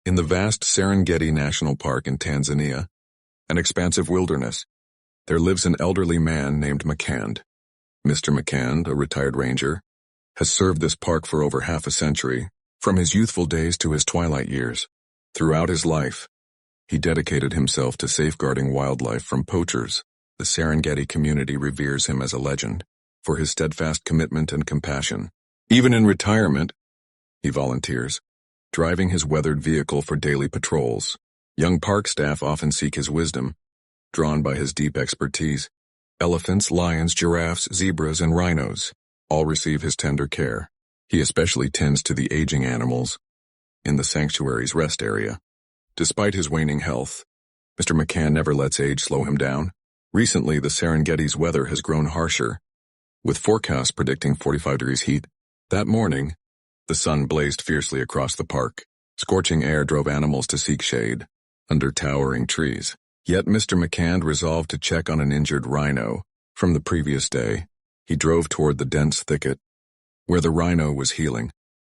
In the vast Serengeti National Park in Tanzania, an expansive wilderness, there lives an elderly man named Makonde. Mr. Makonde, a retired ranger, has served this park for over half a century, from his youthful days to his twilight years. Throughout his life, he dedicated himself to safeguarding wildlife from poachers. The Serengeti community reveres him as a legend for his steadfast commitment and compassion. Even in retirement, he volunteers, driving his weathered vehicle for daily patrols. Young park staff often seek his wisdom, drawn by his deep expertise. Elephants, lions, giraffes, zebras, and rhinos all receive his tender care. He especially tends to the aging animals in the sanctuary's rest area. Despite his waning health, Mr. Makonde never lets age slow him down. Recently, the Serengeti's weather has grown harsher, with forecasts predicting 45 degrees heat. That morning, the sun blazed fiercely across the park. Scorching air drove animals to seek shade under towering trees. Yet Mr. Makonde resolved to check on an injured rhino from the previous day. He drove toward the dense thicket, where the rhino was healing.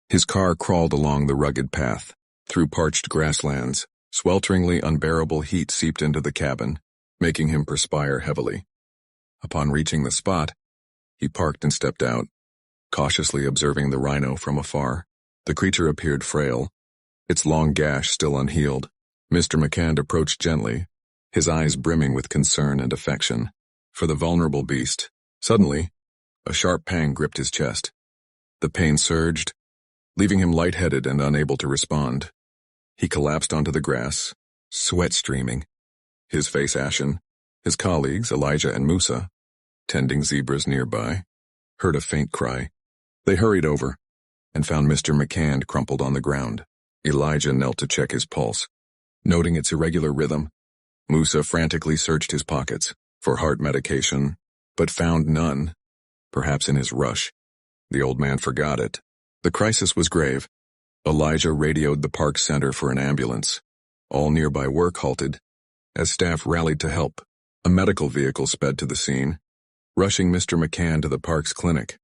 His car crawled along the rugged path, through parched grasslands. Swelteringly unbearable heat seeped into the cabin, making him perspire heavily. Upon reaching the spot, he parked and stepped out, cautiously observing the rhino from afar. The creature appeared frail, its long gash still unhealed. Mr. Makonde approached gently, his eyes brimming with concern and affection for the vulnerable beast. Suddenly, a sharp pang gripped his chest. The pain surged, leaving him lightheaded and unable to respond. He collapsed onto the grass, sweat streaming, his face ashen. His colleagues, Elijah and Musa, tending zebras nearby, heard a faint cry. They hurried over and found Mr. Makonde crumpled on the ground. Elijah knelt to check his pulse. Noting its irregular rhythm, Musa frantically searched his pockets for heart medication, but found none. Perhaps in his rush, the old man forgot it. The crisis was grave. Elijah radioed the park center for an ambulance. All nearby work halted as staff rallied to help. A medical vehicle sped to the scene, rushing Mr. Makonde to the park's clinic.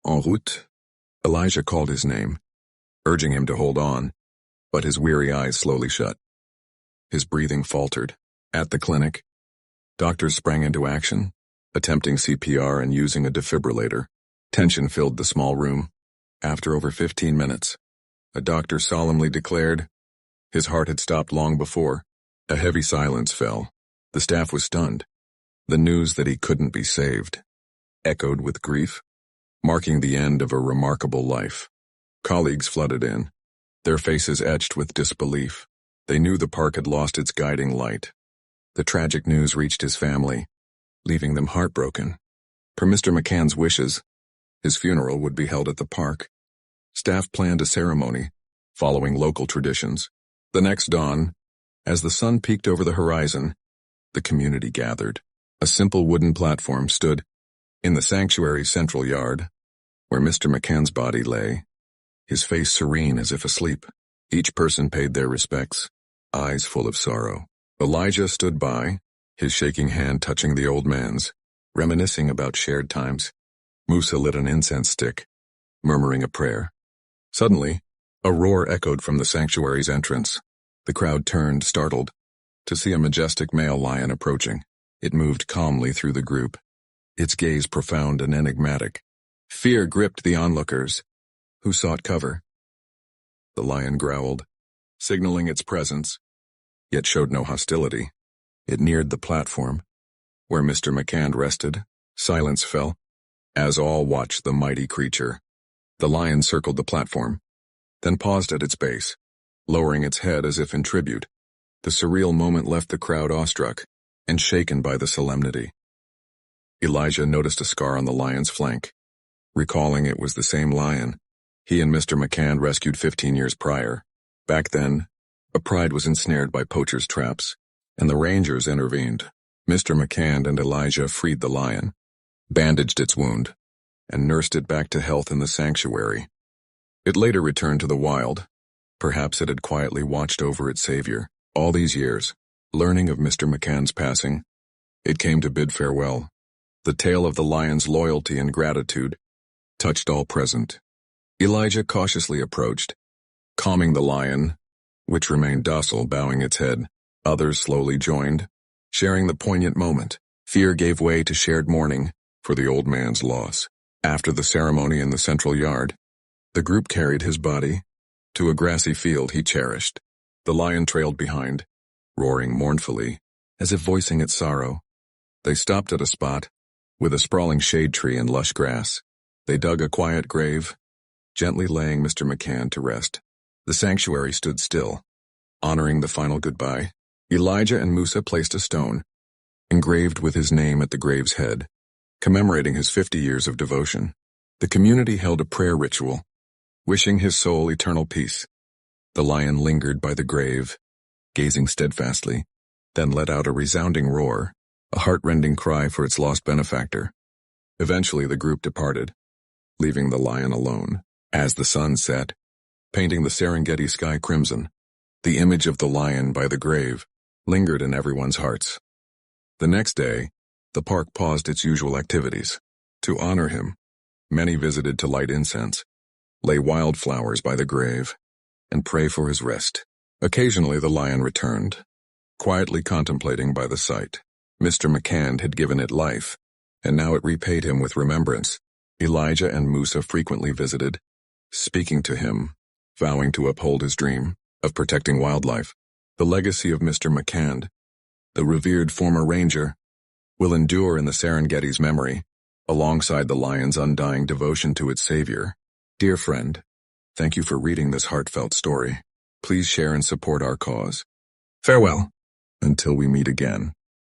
En route, Elijah called his name, urging him to hold on, but his weary eyes slowly shut. His breathing faltered. At the clinic, doctors sprang into action, attempting CPR and using a defibrillator. Tension filled the small room. After over 15 minutes, a doctor solemnly declared his heart had stopped long before. A heavy silence fell. The staff was stunned. The news that he couldn't be saved echoed with grief, marking the end of a remarkable life. Colleagues flooded in, their faces etched with disbelief. They knew the park had lost its guiding light. The tragic news reached his family, leaving them heartbroken. Per Mr. Makonde's wishes, his funeral would be held at the park. Staff planned a ceremony, following local traditions. The next dawn, as the sun peeked over the horizon, the community gathered. A simple wooden platform stood in the sanctuary's central yard, where Mr. Makonde's body lay, his face serene as if asleep. Each person paid their respects, eyes full of sorrow. Elijah stood by, his shaking hand touching the old man's, reminiscing about shared times. Musa lit an incense stick, murmuring a prayer. Suddenly, a roar echoed from the sanctuary's entrance. The crowd turned, startled, to see a majestic male lion approaching. It moved calmly through the group, its gaze profound and enigmatic. Fear gripped the onlookers, who sought cover. The lion growled, signaling its presence, yet showed no hostility. It neared the platform, where Mr. Makonde rested. Silence fell, as all watched the mighty creature. The lion circled the platform, then paused at its base, lowering its head as if in tribute. The surreal moment left the crowd awestruck and shaken by the solemnity. Elijah noticed a scar on the lion's flank, recalling it was the same lion he and Mr. Makonde rescued 15 years prior. Back then, a pride was ensnared by poachers' traps, and the rangers intervened. Mr. Makonde and Elijah freed the lion, bandaged its wound, and nursed it back to health in the sanctuary. It later returned to the wild. Perhaps it had quietly watched over its savior. All these years, learning of Mr. Makonde's passing, it came to bid farewell. The tale of the lion's loyalty and gratitude touched all present. Elijah cautiously approached, calming the lion which remained docile, bowing its head. Others slowly joined, sharing the poignant moment. Fear gave way to shared mourning for the old man's loss. After the ceremony in the central yard, the group carried his body to a grassy field he cherished. The lion trailed behind, roaring mournfully, as if voicing its sorrow. They stopped at a spot with a sprawling shade tree and lush grass. They dug a quiet grave, gently laying Mr. McCann to rest. The sanctuary stood still, honoring the final goodbye. Elijah and Musa placed a stone, engraved with his name at the grave's head, commemorating his 50 years of devotion. The community held a prayer ritual, wishing his soul eternal peace. The lion lingered by the grave, gazing steadfastly, then let out a resounding roar, a heart-rending cry for its lost benefactor. Eventually the group departed, leaving the lion alone. As the sun set, painting the Serengeti sky crimson, the image of the lion by the grave lingered in everyone's hearts. The next day, the park paused its usual activities. To honor him, many visited to light incense, lay wildflowers by the grave, and pray for his rest. Occasionally the lion returned, quietly contemplating by the site. Mr. McCann had given it life, and now it repaid him with remembrance. Elijah and Musa frequently visited, speaking to him, vowing to uphold his dream of protecting wildlife. The legacy of Mr. McCann, the revered former ranger, will endure in the Serengeti's memory, alongside the lion's undying devotion to its savior. Dear friend, thank you for reading this heartfelt story. Please share and support our cause. Farewell, until we meet again.